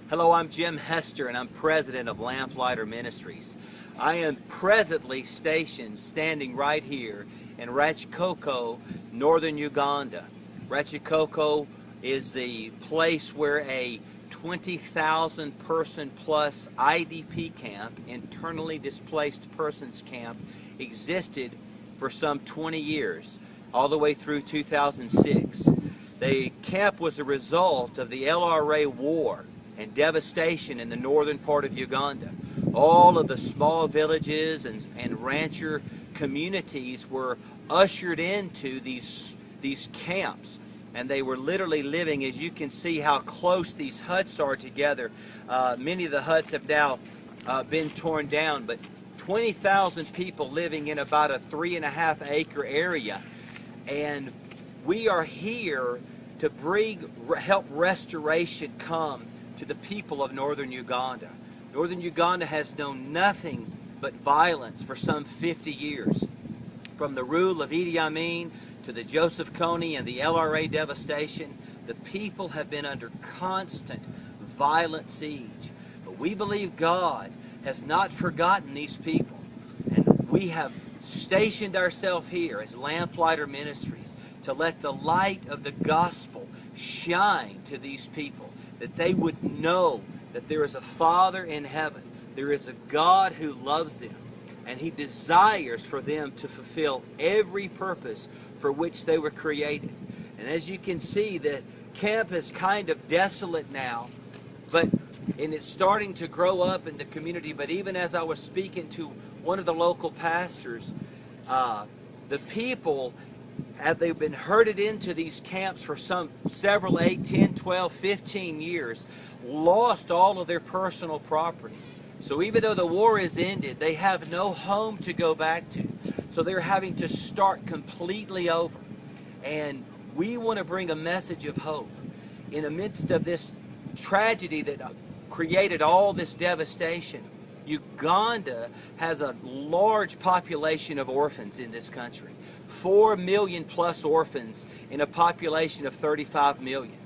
Hello, I'm Jim Hester, and I'm president of Lamplighter Ministries. I am presently stationed standing right here in Rackoko, Northern Uganda. Rackoko is the place where a 20,000 person plus IDP camp, internally displaced persons camp, existed for some 20 years, all the way through 2006. The camp was a result of the LRA war and devastation in the northern part of Uganda. All of the small villages and rancher communities were ushered into these camps, and they were literally living, as you can see how close these huts are together. Many of the huts have now been torn down, but 20,000 people living in about a 3.5 acre area. And we are here to help restoration come to the people of Northern Uganda. Northern Uganda has known nothing but violence for some 50 years. From the rule of Idi Amin to the Joseph Kony and the LRA devastation, the people have been under constant violent siege. But we believe God has not forgotten these people, and we have stationed ourselves here as Lamplighter Ministries to let the light of the gospel shine to these people, that they would know that there is a Father in heaven, there is a God who loves them, and He desires for them to fulfill every purpose for which they were created. And as you can see, the camp is kind of desolate now, and it's starting to grow up in the community. But even as I was speaking to one of the local pastors, the people, as they've been herded into these camps for several 8, 10, 12, 15 years, lost all of their personal property. So even though the war is ended, they have no home to go back to. So they're having to start completely over. And we want to bring a message of hope. In the midst of this tragedy that created all this devastation, Uganda has a large population of orphans in this country. 4 million plus orphans in a population of 35 million.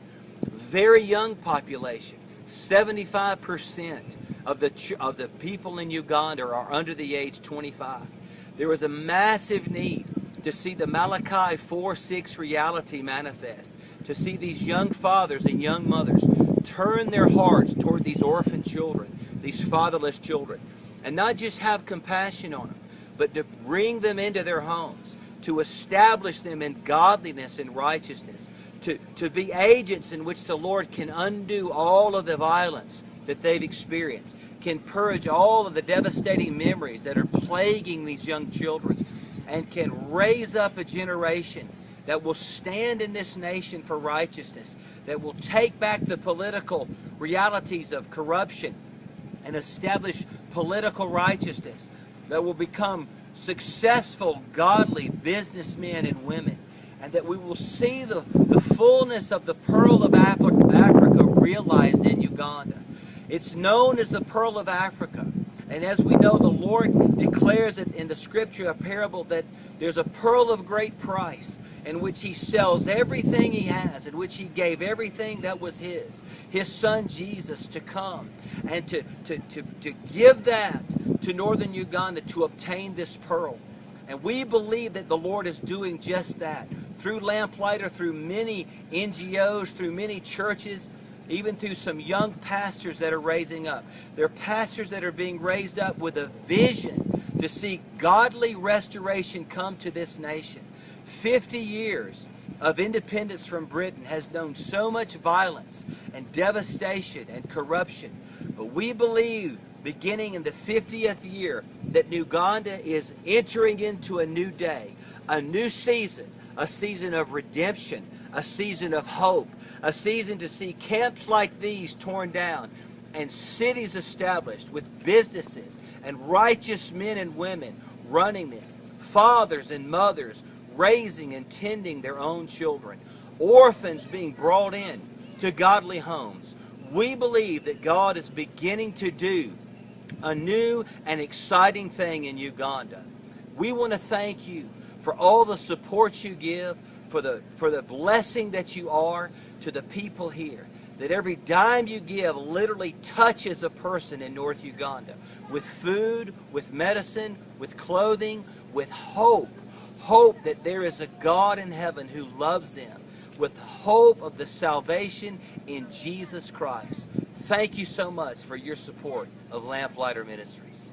Very young population. 75% of the people in Uganda are under the age 25. There is a massive need to see the Malachi 4:6 reality manifest, to see these young fathers and young mothers turn their hearts toward these orphan children, these fatherless children, and not just have compassion on them, but to bring them into their homes, to establish them in godliness and righteousness, to be agents in which the Lord can undo all of the violence that they've experienced, can purge all of the devastating memories that are plaguing these young children, and can raise up a generation that will stand in this nation for righteousness, that will take back the political realities of corruption and establish political righteousness, that will become successful, godly businessmen and women, and that we will see the fullness of the pearl of Africa realized in Uganda. It's known as the pearl of Africa. And as we know, the Lord declares it in the scripture, a parable, that there's a pearl of great price in which He sells everything He has, in which He gave everything that was His Son Jesus, to come and to give that to Northern Uganda to obtain this pearl. And we believe that the Lord is doing just that through Lamplighter, through many NGOs, through many churches, even through some young pastors that are raising up. There are pastors that are being raised up with a vision to see godly restoration come to this nation. 50 years of independence from Britain has known so much violence and devastation and corruption. But we believe, beginning in the 50th year, that Uganda is entering into a new day, a new season, a season of redemption, a season of hope, a season to see camps like these torn down and cities established with businesses and righteous men and women running them, fathers and mothers raising and tending their own children, orphans being brought in to godly homes. We believe that God is beginning to do a new and exciting thing in Uganda. We want to thank you for all the support you give, for the blessing that you are to the people here. that every dime you give literally touches a person in North Uganda with food, with medicine, with clothing, with hope. Hope that there is a God in heaven who loves them, with hope of the salvation in Jesus Christ. Thank you so much for your support of Lamplighter Ministries.